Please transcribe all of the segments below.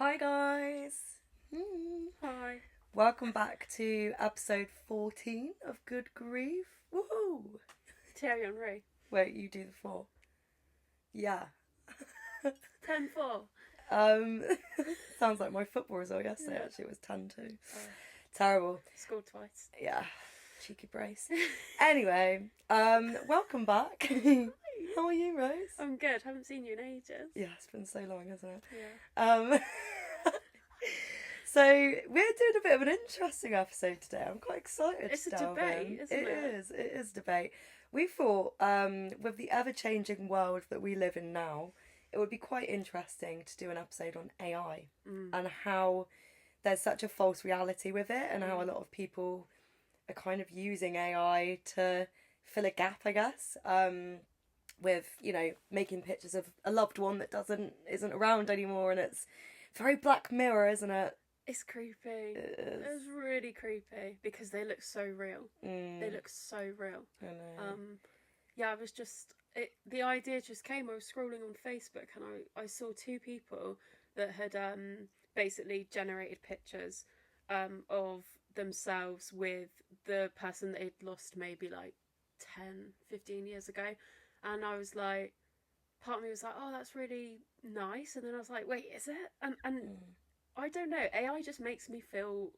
Hi guys! Hi. Welcome back to episode 14 of Good Grief. Woohoo! Thierry Henry. Wait, you do the 4. Yeah. 10-4. Sounds like my football result yesterday, Yeah. actually. It was 10-2. Terrible. Scored twice. Yeah. Cheeky brace. Anyway, welcome back. How are you, Rose? I'm good. Haven't seen you in ages. Yeah, it's been so long, hasn't it? Yeah. So we're doing a bit of an interesting episode today. I'm quite excited. It's to a delve debate, in. isn't it? It is debate. We thought, with the ever-changing world that we live in now, it would be quite interesting to do an episode on AI and how there's such a false reality with it, and how a lot of people are kind of using AI to fill a gap, I guess. With making pictures of a loved one that isn't around anymore, and it's very Black Mirror, isn't it? It's creepy. It is. It's really creepy because they look so real. They look so real. I know. Yeah, I was just... the idea just came. I was scrolling on Facebook and I saw two people that had basically generated pictures of themselves with the person they'd lost maybe like 10, 15 years ago. And I was like, part of me was like, oh, that's really nice. And then I was like, wait, is it? And I don't know. AI just makes me feel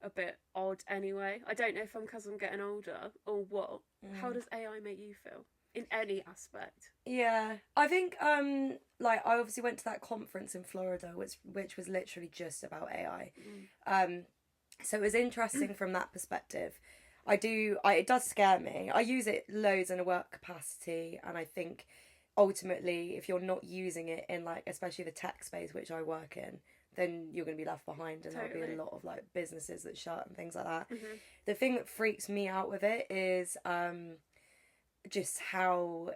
a bit odd anyway. I don't know if because I'm getting older or what. How does AI make you feel in any aspect? Yeah, I think I obviously went to that conference in Florida, which was literally just about AI. So it was interesting from that perspective. It does scare me. I use it loads in a work capacity, and I think ultimately if you're not using it in especially the tech space which I work in, then you're going to be left behind, and Totally. there'll be a lot of businesses that shut and things like that. The thing that freaks me out with it is just how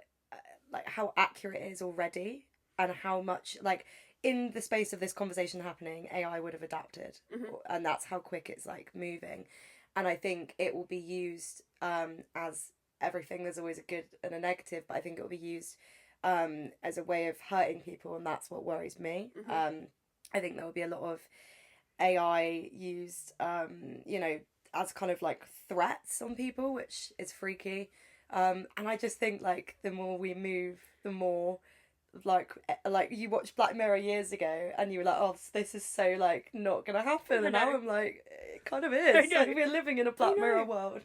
accurate it is already, and how much in the space of this conversation happening, AI would have adapted, and that's how quick it's moving. And I think it will be used as everything. There's always a good and a negative, but I think it will be used as a way of hurting people, and that's what worries me. I think there will be a lot of AI used, as kind of threats on people, which is freaky. And I just think the more we move, the more you watched Black Mirror years ago, and you were like, oh, this is so not gonna happen, and now I'm like, it kind of is. We're living in a Black Mirror world.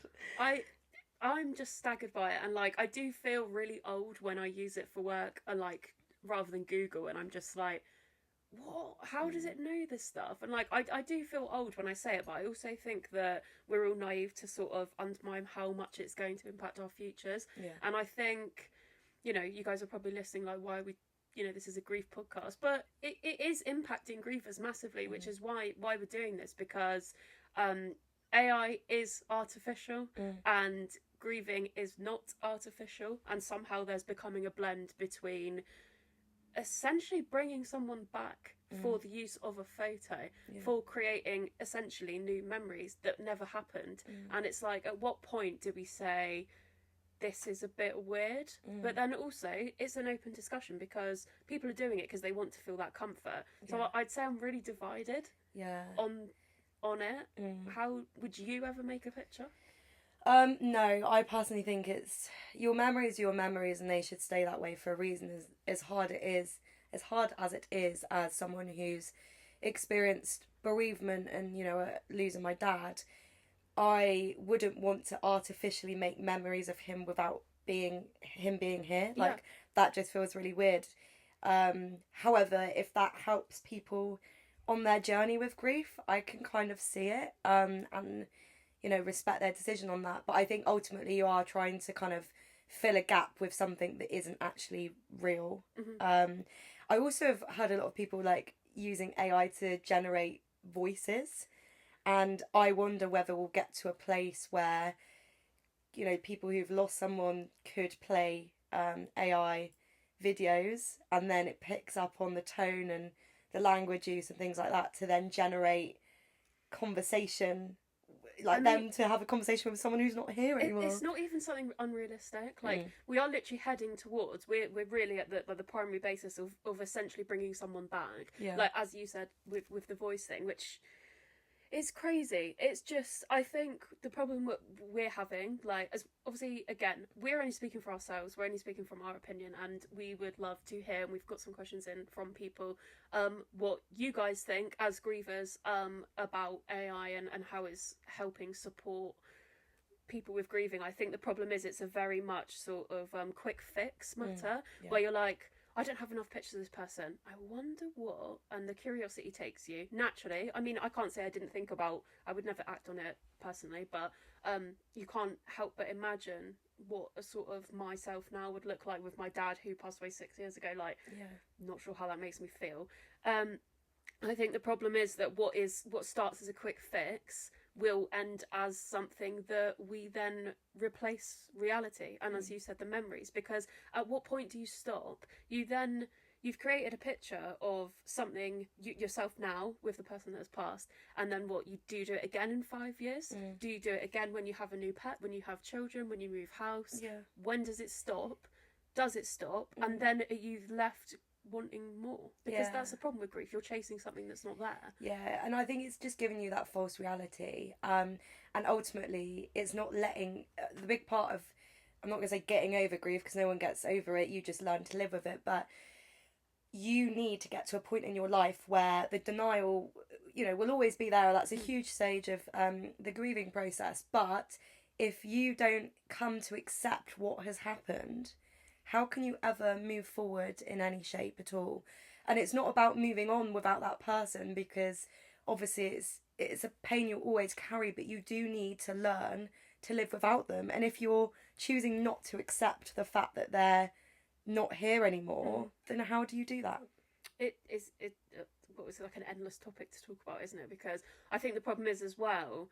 I'm just staggered by it, and I do feel really old when I use it for work, and rather than Google, and I'm just like, what? How does it know this stuff? And I do feel old when I say it, but I also think that we're all naive to sort of undermine how much it's going to impact our futures. Yeah. And I think, you guys are probably listening why are we, this is a grief podcast, but it is impacting grievers massively, which is why we're doing this, because AI is artificial and grieving is not artificial, and somehow there's becoming a blend between essentially bringing someone back for the use of a photo, for creating essentially new memories that never happened. And it's at what point do we say this is a bit weird? But then also it's an open discussion, because people are doing it because they want to feel that comfort. So I'd say I'm really divided on it. How would you ever make a picture? No, I personally think it's your memories, and they should stay that way for a reason. As hard as it is as someone who's experienced bereavement and losing my dad, I wouldn't want to artificially make memories of him without him being here. That just feels really weird. However, if that helps people on their journey with grief, I can kind of see it, and respect their decision on that. But I think ultimately you are trying to kind of fill a gap with something that isn't actually real. I also have heard a lot of people using AI to generate voices, and I wonder whether we'll get to a place where people who've lost someone could play AI videos, and then it picks up on the tone and the language use and things like that to then generate conversation them to have a conversation with someone who's not here anymore. It's not even something unrealistic. Like, we are literally heading towards, we're really at the primary basis of essentially bringing someone back. Yeah. Like, as you said, with the voice thing, which is crazy. It's just, I think the problem we're having, like, as obviously, again, we're only speaking for ourselves, we're only speaking from our opinion, and we would love to hear, and we've got some questions in from people, what you guys think as grievers about AI and how it's helping support people with grieving. I think the problem is it's a very much sort of quick fix matter, where you're like, I don't have enough pictures of this person. I wonder what, and the curiosity takes you naturally. I mean, I can't say I would never act on it personally, but you can't help but imagine what a sort of myself now would look like with my dad who passed away 6 years ago. Like, not sure how that makes me feel. I think the problem is that what starts as a quick fix will end as something that we then replace reality, and as you said, the memories, because at what point do you stop? You've created a picture of something yourself now with the person that has passed, and then what, you do it again in 5 years? Do you do it again when you have a new pet, when you have children, when you move house? When does it stop? Does it stop? And then are you left wanting more? Because that's the problem with grief, you're chasing something that's not there. And I think it's just giving you that false reality, and ultimately it's not letting the big part of, I'm not going to say getting over grief, because no one gets over it, you just learn to live with it, but you need to get to a point in your life where the denial, will always be there. That's a huge stage of the grieving process, but if you don't come to accept what has happened, how can you ever move forward in any shape at all? And it's not about moving on without that person, because obviously it's a pain you'll always carry, but you do need to learn to live without them. And if you're choosing not to accept the fact that they're not here anymore, then how do you do that? It what was like an endless topic to talk about, isn't it? Because I think the problem is as well,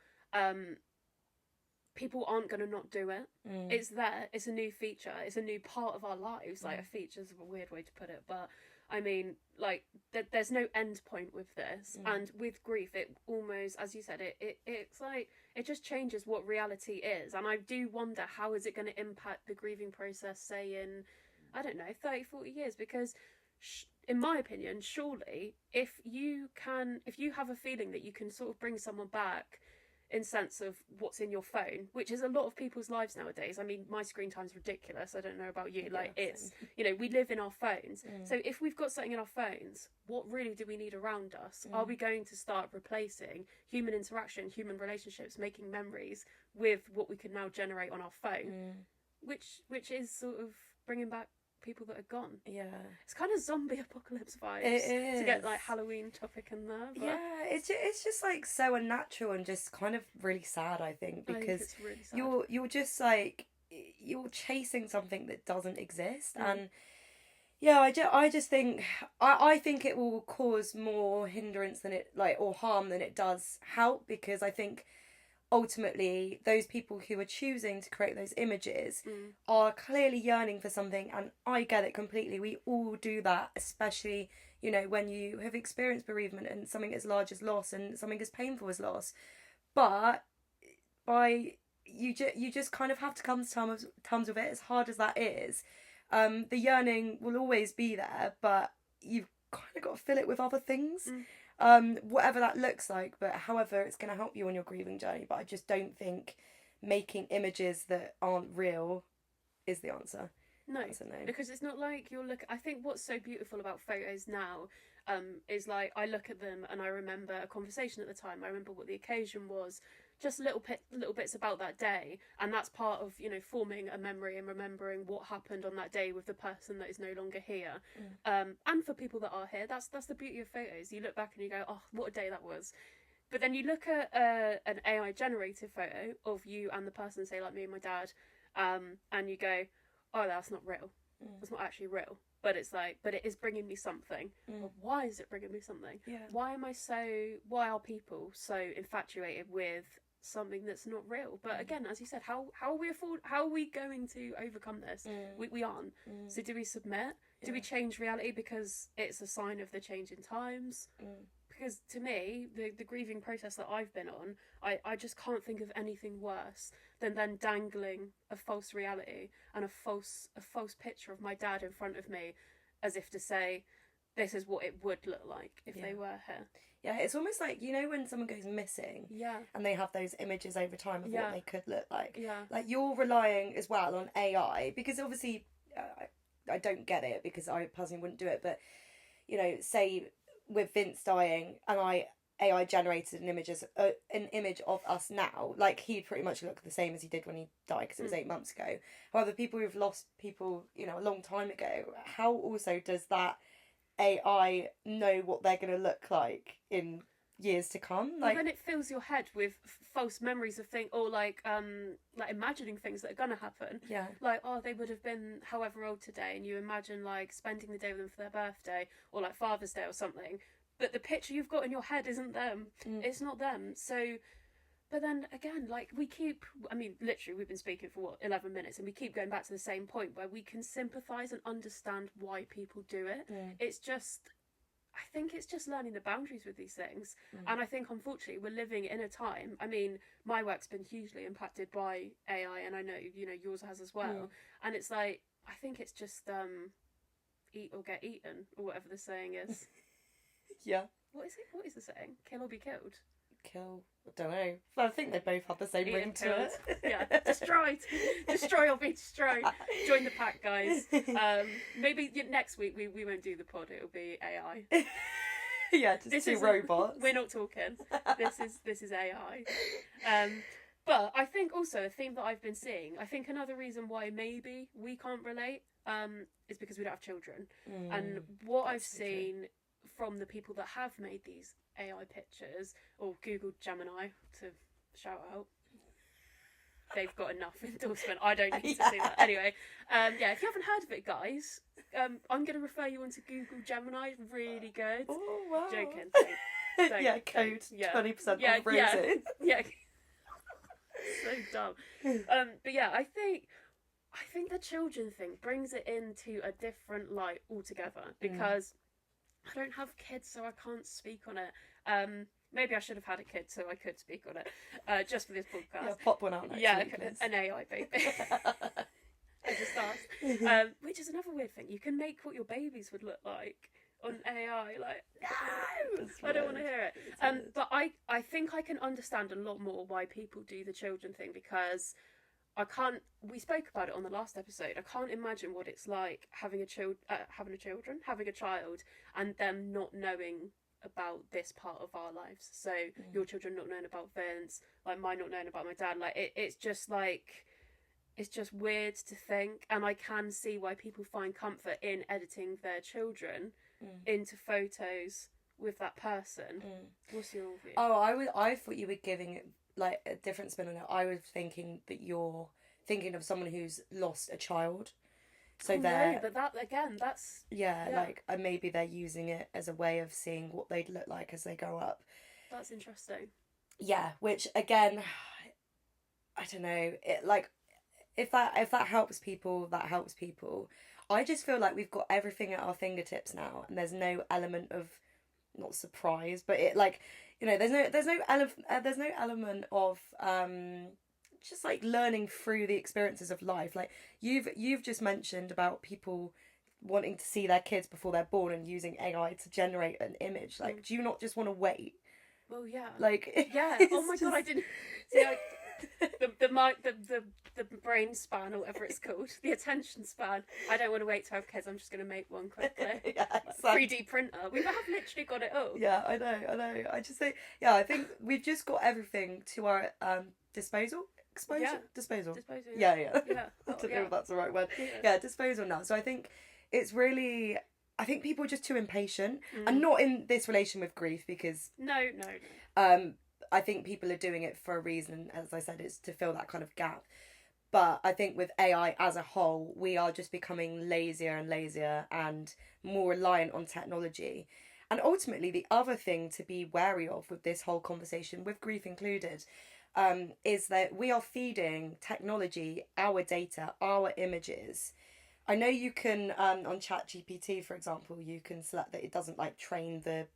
people aren't going to not do it. It's there. It's a new feature. It's a new part of our lives. Like, a feature's a weird way to put it, but I mean, like, there's no end point with this. And with grief, it almost, as you said, it's like, it just changes what reality is. And I do wonder, how is it going to impact the grieving process, say in, I don't know, 30, 40 years? Because in my opinion, surely if you have a feeling that you can sort of bring someone back in sense of what's in your phone, which is a lot of people's lives nowadays. I mean, my screen time's ridiculous. I don't know about you. Like, it's, we live in our phones. So if we've got something in our phones, what really do we need around us? Are we going to start replacing human interaction, human relationships, making memories with what we can now generate on our phone, which is sort of bringing back people that are gone? It's kind of zombie apocalypse vibes. It is. To get like Halloween topic in there, but it's just like so unnatural and just kind of really sad, I think, because it's really sad. you're just like, you're chasing something that doesn't exist. And I just think I think it will cause more hindrance than it, like, or harm than it does help, because I think ultimately those people who are choosing to create those images are clearly yearning for something, and I get it completely. We all do that, especially, when you have experienced bereavement and something as large as loss and something as painful as loss. But you just kind of have to come to terms with it, as hard as that is. The yearning will always be there, but you've kind of got to fill it with other things. Whatever that looks like, but however it's going to help you on your grieving journey. But I just don't think making images that aren't real is the answer. No, because it's not like I think what's so beautiful about photos now is, like, I look at them and I remember a conversation at the time. I remember what the occasion was, just little bits about that day, and that's part of forming a memory and remembering what happened on that day with the person that is no longer here. And for people that are here, that's the beauty of photos. You look back and you go, oh, what a day that was. But then you look at an AI generated photo of you and the person, say like me and my dad, and you go, oh, that's not real. It's not actually real. But it's like, but it is bringing me something. Well, why is it bringing me something? Why are people so infatuated with something that's not real? But again, as you said, how are we going to overcome this? We aren't. So do we submit? Do we change reality because it's a sign of the change in times? because to me, the grieving process that I've been on, I just can't think of anything worse than then dangling a false reality and a false picture of my dad in front of me, as if to say, this is what it would look like if they were here. Yeah, it's almost like, you know, when someone goes missing, and they have those images over time of what they could look like. Yeah. Like, you're relying as well on AI, because obviously I don't get it, because I personally wouldn't do it, but, you know, say with Vince dying and AI generated an image of us now, like, he'd pretty much look the same as he did when he died, because it was 8 months ago. However, people who've lost people, you know, a long time ago, how also does that AI know what they're going to look like in years to come? Like, well, then it fills your head with false memories of things, or like imagining things that are gonna happen. Yeah. Like, oh, they would have been however old today, and you imagine like spending the day with them for their birthday, or like Father's Day or something. But the picture you've got in your head isn't them. It's not them. So, but then again, like, literally, we've been speaking for 11 minutes, and we keep going back to the same point where we can sympathise and understand why people do it. It's just, I think it's just learning the boundaries with these things. And I think, unfortunately, we're living in a time, I mean, my work's been hugely impacted by AI, and I know, you know, yours has as well. And it's like, I think it's just eat or get eaten, or whatever the saying is. Yeah. What is it? What is the saying? Kill or be killed? Kill. I don't know. But I think they both have the same Eat ring and to killed. it. Yeah. Destroyed. Destroy or be destroyed. Join the pack, guys. Maybe next week we won't do the pod. It'll be AI. Yeah, just two robots. We're not talking. This is AI. But I think also a theme that I've been seeing, I think another reason why maybe we can't relate is because we don't have children. And what I've seen from the people that have made these AI pictures, or Google Gemini to shout out, they've got enough endorsement. I don't need to say that. Anyway, if you haven't heard of it, guys, I'm going to refer you onto Google Gemini. Really good. Oh, wow. Joking. Don't, code 20% off Rosie. Yeah. So dumb. But yeah, I think the children thing brings it into a different light altogether, because I don't have kids, so I can't speak on it. Maybe I should have had a kid so I could speak on it, just for this podcast. Yeah, pop one out next week, please. An AI baby. I just asked. Which is another weird thing. You can make what your babies would look like on AI. Like, no! I don't want to hear it. But I think I can understand a lot more why people do the children thing, because we spoke about it on the last episode. I can't imagine what it's like having a child, and them not knowing about this part of our lives. So your children not knowing about Vince, like mine not knowing about my dad. Like it's just weird to think, and I can see why people find comfort in editing their children into photos with that person. What's your view? Oh, I thought you were giving it like a different spin on it. I was thinking that you're thinking of someone who's lost a child, so no, but that again, that's like maybe they're using it as a way of seeing what they'd look like as they grow up. That's interesting. Yeah, which again, I don't know. It like if that helps people, that helps people. I just feel like we've got everything at our fingertips now, and there's no element of, not surprise, but it like, you know, there's no element of just like learning through the experiences of life. Like you've just mentioned about people wanting to see their kids before they're born and using AI to generate an image. Like, do you not just want to wait? Well, yeah. Like, yeah. Oh my god, I didn't see. The brain span, or whatever it's called, the attention span. I don't want to wait to have kids. I'm just going to make one quickly. Yeah, exactly. 3D printer. We have literally got it all. Yeah, I know. I just think, I think we've just got everything to our disposal. Disposal. Yeah. Yeah. I don't know if that's the right word. Yeah, disposal now. So I think it's really, I think people are just too impatient, and not in this relation with grief, because no. I think people are doing it for a reason. As I said, it's to fill that kind of gap. But I think with AI as a whole, we are just becoming lazier and lazier and more reliant on technology. And ultimately, the other thing to be wary of with this whole conversation, with grief included, is that we are feeding technology our data, our images. I know you can, on ChatGPT, for example, you can select that it doesn't like train the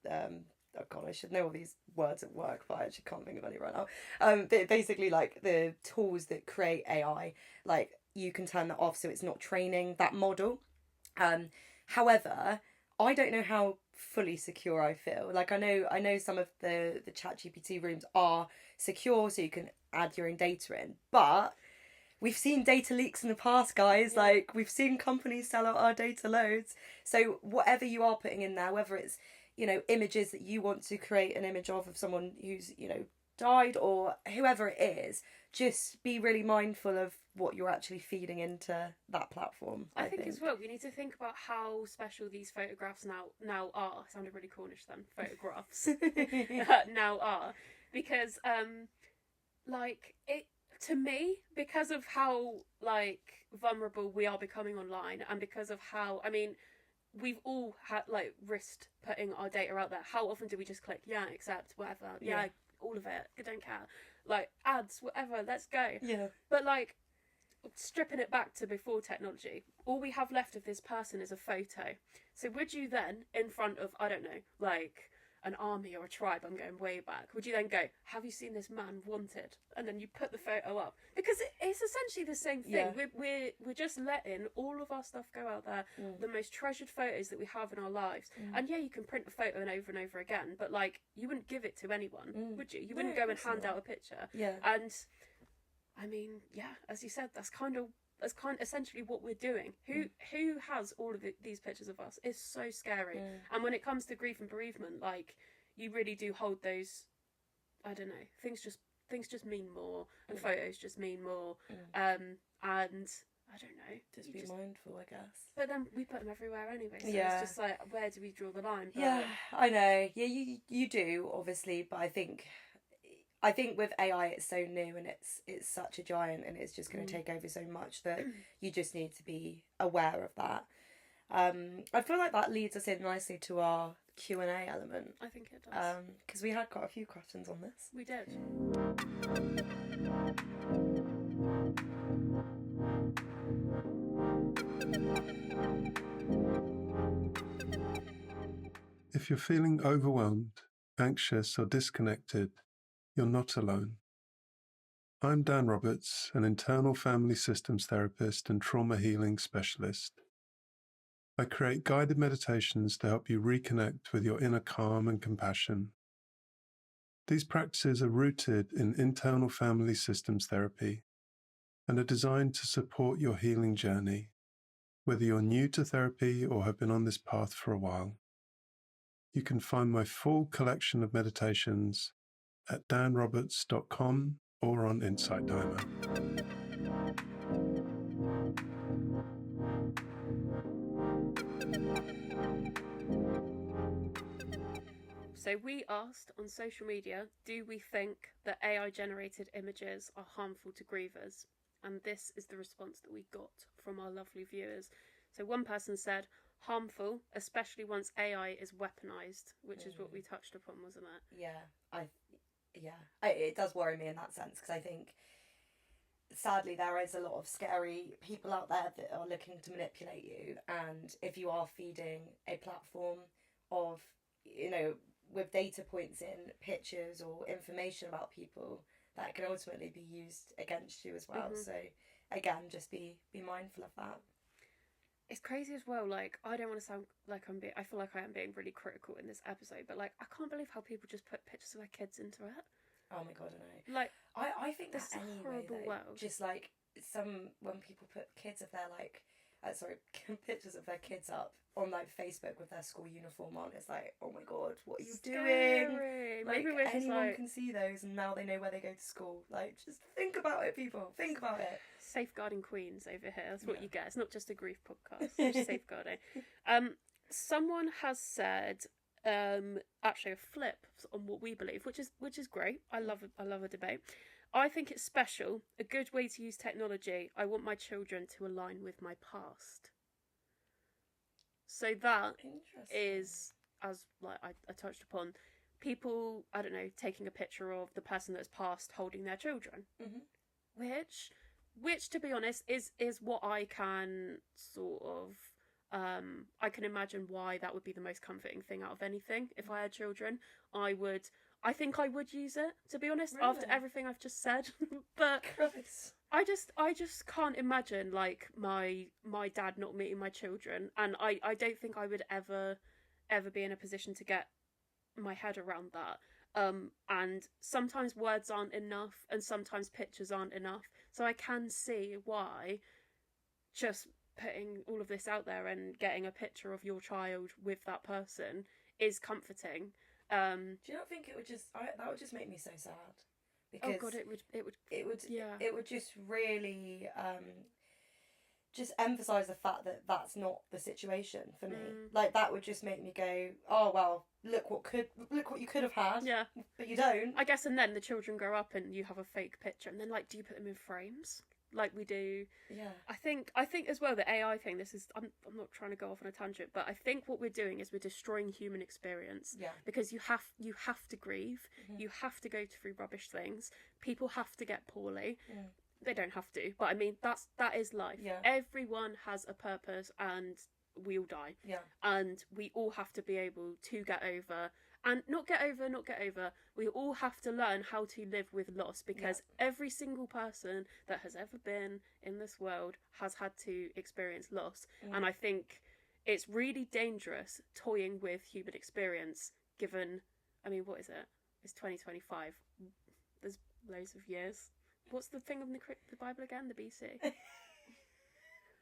oh god, I should know all these words at work, but I actually can't think of any right now. Basically, like the tools that create AI, like you can turn that off so it's not training that model. However, I don't know how fully secure I feel. Like I know some of the ChatGPT rooms are secure, so you can add your own data in, but we've seen data leaks in the past, guys. Yeah. Like, we've seen companies sell out our data loads. So whatever you are putting in there, whether it's, images that you want to create an image of someone who's, died, or whoever it is, just be really mindful of what you're actually feeding into that platform. I think as well, we need to think about how special these photographs now are. It sounded really Cornish then. Photographs now are, because like it. To me, because of how like vulnerable we are becoming online, and because of how, I mean, we've all had like risked putting our data out there. How often do we just click accept, whatever, all of it, I don't care, like ads, whatever, let's go. But like, stripping it back to before technology, all we have left of this person is a photo. So would you then, in front of, I don't know, like an army or a tribe, I'm going way back, would you then go, have you seen this man wanted? And then you put the photo up, because it's essentially the same thing. We're just letting all of our stuff go out there, the most treasured photos that we have in our lives. And you can print a photo and over again, but like, you wouldn't give it to anyone, would you? You wouldn't go and hand out a picture. And I mean, as you said, that's kind of essentially what we're doing. Who has all of these pictures of us? It's so scary. And when it comes to grief and bereavement, like, you really do hold those, I don't know, things just mean more, and photos just mean more. And I don't know, just be mindful, I guess. But then we put them everywhere anyway, so it's just like, where do we draw the line? But I know. You do, obviously, but I think with AI it's so new, and it's such a giant, and it's just going to take over so much that you just need to be aware of that. I feel like that leads us in nicely to our Q&A element. I think it does. Because we had quite a few questions on this. We did. If you're feeling overwhelmed, anxious or disconnected, you're not alone. I'm Dan Roberts, an internal family systems therapist and trauma healing specialist. I create guided meditations to help you reconnect with your inner calm and compassion. These practices are rooted in internal family systems therapy and are designed to support your healing journey, whether you're new to therapy or have been on this path for a while. You can find my full collection of meditations at danroberts.com or on Insight Timer. So we asked on social media, do we think that AI generated images are harmful to grievers? And this is the response that we got from our lovely viewers. So one person said, harmful, especially once AI is weaponized, which is what we touched upon, wasn't it? It does worry me in that sense, because I think sadly there is a lot of scary people out there that are looking to manipulate you, and if you are feeding a platform of, with data points in pictures or information about people, that can ultimately be used against you as well. So again, just be mindful of that. It's crazy as well, like, I don't want to sound like I feel like I am being really critical in this episode, but like, I can't believe how people just put pictures of their kids into it. Oh my god, I know. Like, I think that's that a anyway, horrible though, world. just like when people put kids of their pictures of their kids up on like Facebook with their school uniform on, it's like, oh my god, what are you doing? Like, Maybe we're anyone can see those, and now they know where they go to school. Like, just think about it, people. Think about it. Safeguarding queens over here. That's what you get. It's not just a grief podcast. It's safeguarding. Someone has said, actually a flip on what we believe, which is great. I love a debate. I think it's special, a good way to use technology. I want my children to align with my past. So that is, as like I touched upon, people, I don't know, taking a picture of the person that's passed holding their children, which to be honest is what I can sort of I can imagine why that would be the most comforting thing out of anything. If I had children, I think I would use it, to be honest, Really? after everything I've just said. But Gross. I just can't imagine like my dad not meeting my children, and I don't think I would ever be in a position to get my head around that. And sometimes words aren't enough, and sometimes pictures aren't enough. So I can see why just putting all of this out there and getting a picture of your child with that person is comforting. Do you not think it would just that would just make me so sad? Because oh god, it would yeah, it would just really just emphasize the fact that that's not the situation for me. Like that would just make me go, oh well, look what you could have had, yeah, but you don't. I guess. And then the children grow up and you have a fake picture, and then like, do you put them in frames like we do? Yeah. I think as well the AI thing. This is I'm not trying to go off on a tangent, but I think what we're doing is we're destroying human experience. Yeah. Because you have to grieve, you have to go through rubbish things. People have to get poorly. They don't have to, but I mean that is life. Yeah. Everyone has a purpose, and we all die. Yeah. And we all have to be able to get over, and not get over. We all have to learn how to live with loss, because every single person that has ever been in this world has had to experience loss. And I think it's really dangerous toying with human experience, given, I mean, what is it? It's 2025. There's loads of years. What's the thing of the Bible again? The BC?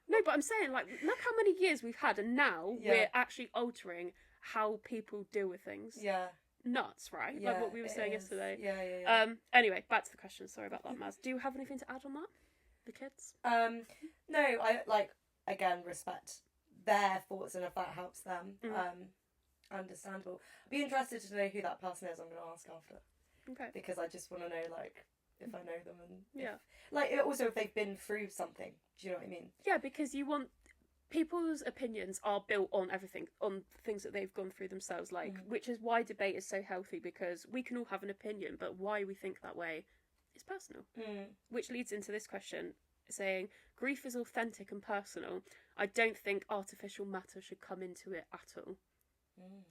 No, but I'm saying, like, look how many years we've had, and now we're actually altering how people deal with things. Yeah. Nuts, right? Yeah, like what we were saying is. yesterday. Yeah. Anyway, back to the question. Sorry about that, Maz. Do you have anything to add on that? The kids? No, I again respect their thoughts, and if that helps them, understandable. I'd be interested to know who that person is. I'm going to ask after. Okay. Because I just want to know, like, if I know them, and if if they've been through something. Do you know what I mean? Yeah, because you want people's opinions are built on everything, on things that they've gone through themselves, like which is why debate is so healthy, because we can all have an opinion, but why we think that way is personal. Which leads into this question, saying grief is authentic and personal. I don't think artificial matter should come into it at all.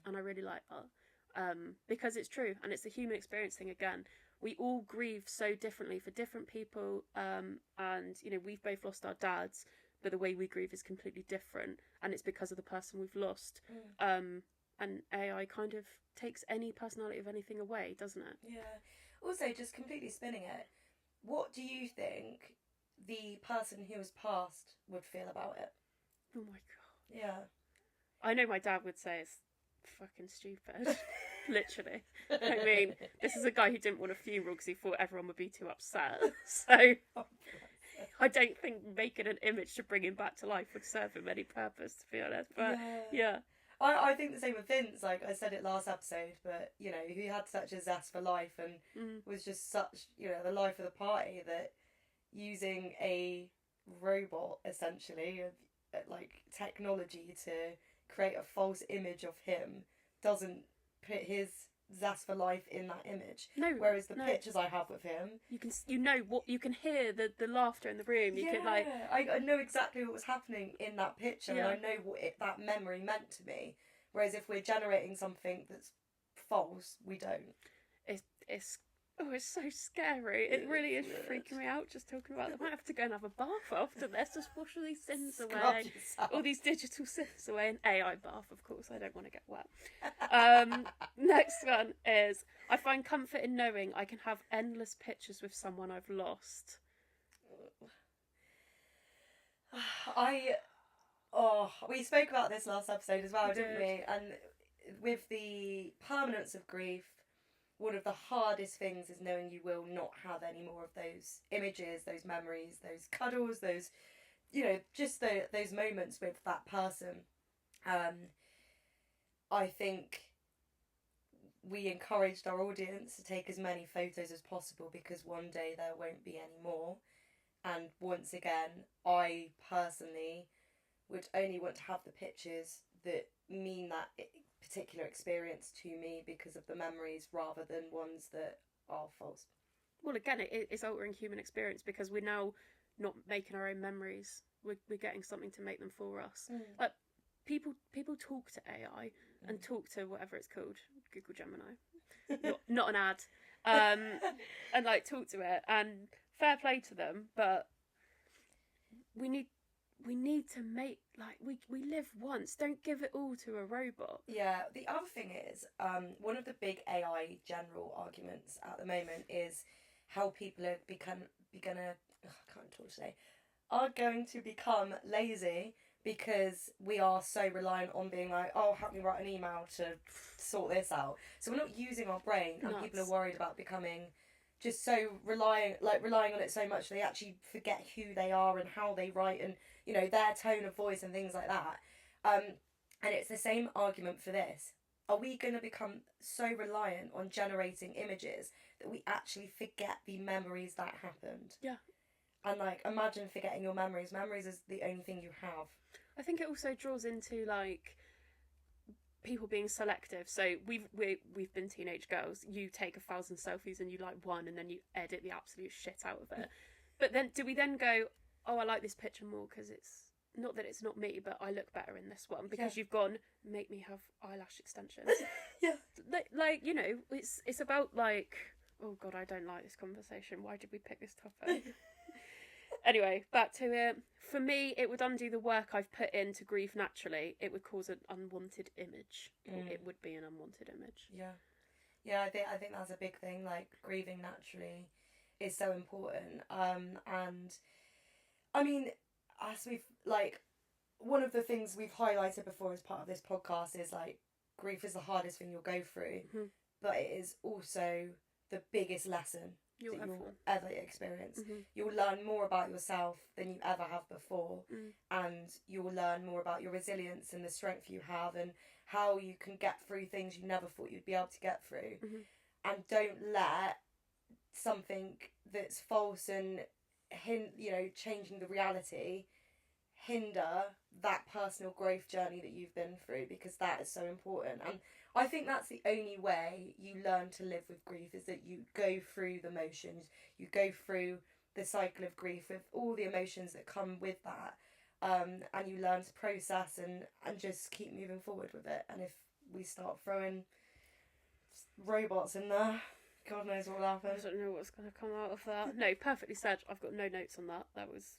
And I really like that, because it's true, and it's a human experience thing again. We all grieve so differently for different people, and you know, we've both lost our dads, but the way we grieve is completely different, and it's because of the person we've lost. And AI kind of takes any personality of anything away, doesn't it? Yeah. Also, just completely spinning it, what do you think the person who has passed would feel about it? Oh my god. Yeah. I know my dad would say it's fucking stupid. Literally. I mean, this is a guy who didn't want a funeral because he thought everyone would be too upset. So I don't think making an image to bring him back to life would serve him any purpose, to be honest. But yeah. I think the same with Vince. Like I said it last episode, but you know, he had such a zest for life and was just such, you know, the life of the party, that using a robot essentially, like technology, to create a false image of him doesn't put his zest for life in that image. No. Whereas the pictures I have with him, you can hear the laughter in the room. You can like, I know exactly what was happening in that picture, and I know what that memory meant to me. Whereas if we're generating something that's false, we don't. It's so scary. It really is freaking me out just talking about it. I might have to go and have a bath after this. Just wash all these sins away. All these digital sins away. An AI bath, of course. I don't want to get wet. Next one is, I find comfort in knowing I can have endless pictures with someone I've lost. We spoke about this last episode as well, didn't we? And with the permanence of grief, one of the hardest things is knowing you will not have any more of those images, those memories, those cuddles, those, you know, just those moments with that person. I think we encouraged our audience to take as many photos as possible, because one day there won't be any more. And once again, I personally would only want to have the pictures that mean that particular experience to me because of the memories, rather than ones that are false. Well, again, it's altering human experience, because we're now not making our own memories. We're getting something to make them for us. Like, people talk to AI and talk to whatever it's called, Google Gemini, not an ad, and like talk to it, and fair play to them, but we need to make, like, we live once. Don't give it all to a robot. Yeah, the other thing is, one of the big AI general arguments at the moment is how people are are going to become lazy because we are so reliant on being like, oh, help me write an email to sort this out. So we're not using our brain, and people are worried about becoming just so relying on it so much they actually forget who they are and how they write and, you know, their tone of voice and things like that. And it's the same argument for this. Are we going to become so reliant on generating images that we actually forget the memories that happened? Yeah. And, like, imagine forgetting your memories. Memories is the only thing you have. I think it also draws into, like, people being selective. So we've been teenage girls. You take 1,000 selfies and you like one, and then you edit the absolute shit out of it. But then, do we then go, oh, I like this picture more because it's not that it's not me, but I look better in this one because you've gone, make me have eyelash extensions. Yeah. Like, you know, it's about, like, oh God, I don't like this conversation. Why did we pick this topic? Anyway, back to it. For me, it would undo the work I've put in to grieve naturally. It would cause an unwanted image. It would be an unwanted image. Yeah. Yeah, I think that's a big thing. Like, grieving naturally is so important. And I mean, as we've, like, one of the things we've highlighted before as part of this podcast is, like, grief is the hardest thing you'll go through, but it is also the biggest lesson you'll ever experience. You'll learn more about yourself than you ever have before, and you'll learn more about your resilience and the strength you have and how you can get through things you never thought you'd be able to get through. And don't let something that's false and changing the reality hinder that personal growth journey that you've been through, because that is so important. And I think that's the only way you learn to live with grief, is that you go through the motions, you go through the cycle of grief with all the emotions that come with that, and you learn to process and just keep moving forward with it. And if we start throwing robots in there, God knows what will happen. I don't know what's going to come out of that. No, perfectly said. I've got no notes on that. That was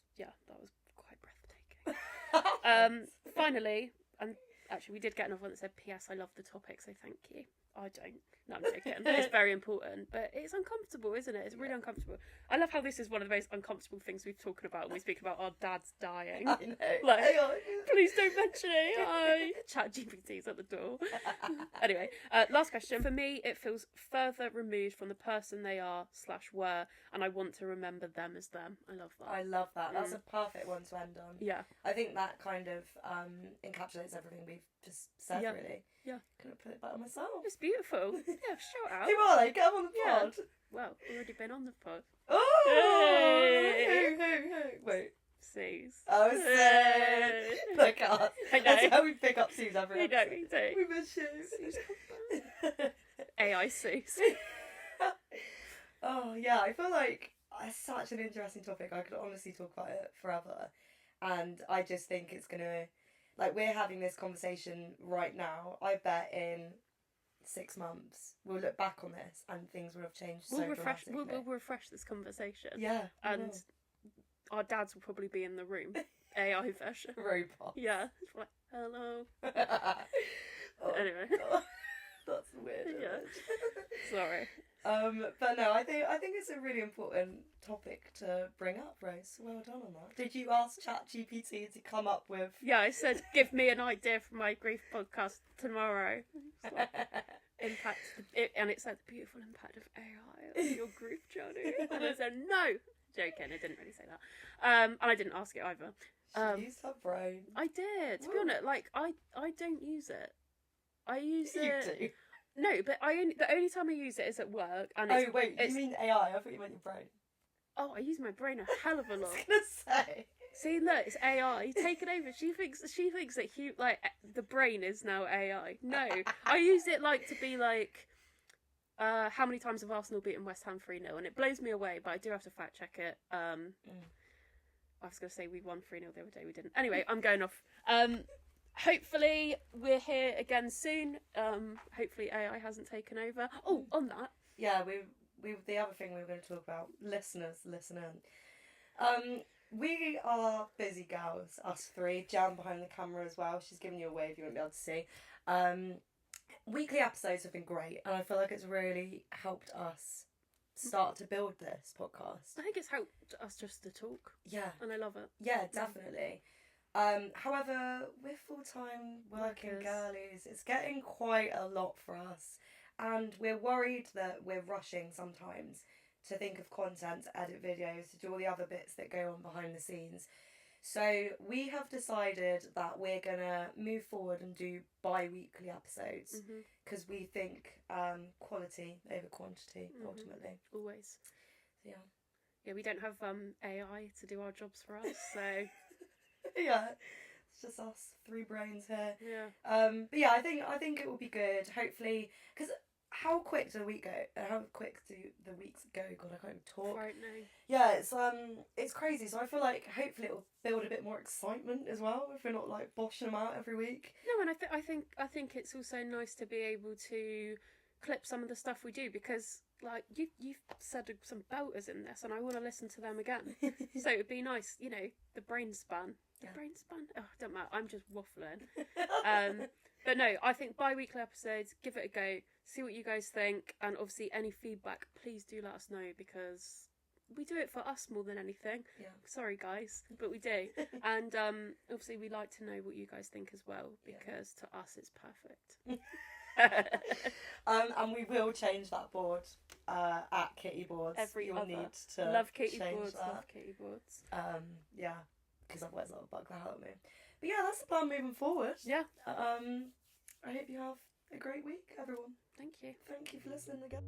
quite breathtaking. Finally, and actually we did get another one that said, P.S. I love the topic, so thank you. I don't. No, I'm joking. It's very important, but it's uncomfortable, isn't it? It's really uncomfortable. I love how this is one of the most uncomfortable things we've talked about when we speak about our dads dying. I know. Like, please don't mention it. ChatGPT's at the door. Anyway, last question. For me, it feels further removed from the person they are/were, and I want to remember them as them. I love that. I love that. That's a perfect one to end on. Yeah. I think that kind of encapsulates everything we've just said, really. Yeah. Couldn't put it better myself. It's beautiful. Yeah, shout out. Who are they? Get them on the pod. Well, already been on the pod. Oh! Hey! Who? Wait. Suze. Oh, Suze! Look at us. I know. That's how we pick up Suze every episode. We do. We miss you. AI Suze. Oh, yeah, I feel like it's such an interesting topic. I could honestly talk about it forever. And I just think it's going to... Like, we're having this conversation right now. I bet in 6 months we'll look back on this and things will have changed dramatically. We'll refresh this conversation. Yeah. And our dads will probably be in the room. AI version. Robot. Yeah. It's like, hello. Anyway. God. That's weird. Yeah. Sorry. But no, I think it's a really important topic to bring up, Rose. Well done on that. Did you ask ChatGPT to come up with... Yeah, I said, give me an idea for my grief podcast tomorrow. Like, and it said, the beautiful impact of AI on your grief journey. And I said, no! Joking, I didn't really say that. And I didn't ask it either. She used her brain. I did. To be honest, like, I don't use it. I use it... You do? No, but the only time I use it is at work. And you mean AI? I thought you meant your brain. Oh, I use my brain a hell of a lot. I was gonna say. See, look, it's AI. Take it over. She thinks that the brain is now AI. No, I use it like to be like, how many times have Arsenal beaten West Ham 3-0? And it blows me away, but I do have to fact check it. I was gonna say we won 3-0 the other day. We didn't. Anyway, I'm going off. hopefully we're here again soon. Hopefully AI hasn't taken over. Oh, on that. Yeah, we the other thing we were going to talk about, listeners, listening. We are busy gals, us three. Jan behind the camera as well. She's giving you a wave you won't be able to see. Weekly episodes have been great, and I feel like it's really helped us start to build this podcast. I think it's helped us just to talk. Yeah. And I love it. Yeah, definitely. However, with full-time working Workers. girlies, it's getting quite a lot for us. And we're worried that we're rushing sometimes to think of content, to edit videos, to do all the other bits that go on behind the scenes. So we have decided that we're going to move forward and do bi-weekly episodes because we think quality over quantity, ultimately. Always. So, yeah. Yeah, we don't have AI to do our jobs for us, so... Yeah, it's just us, three brains here. Yeah. But yeah, I think it will be good. Hopefully, because how quick do the week go? How quick do the weeks go? God, I can't even talk. Right now. Yeah, it's crazy. So I feel like hopefully it will build a bit more excitement as well if we're not like boshing them out every week. No, and I think it's also nice to be able to clip some of the stuff we do because like you've said some belters in this and I want to listen to them again. So it'd be nice, you know, the brain span. Oh, don't matter. I'm just waffling. But no, I think bi-weekly episodes, give it a go, see what you guys think, and obviously any feedback, please do let us know because we do it for us more than anything. Yeah. Sorry guys, but we do. And obviously we like to know what you guys think as well because to us it's perfect. And we will change that board at Kitty Boards. You'll need to love Kitty change Boards. that. Love Kitty Boards. Yeah, because otherwise that'll bug the hell out of me. But yeah, that's the plan moving forward. Yeah. I hope you have a great week, everyone. Thank you. Thank you for listening again.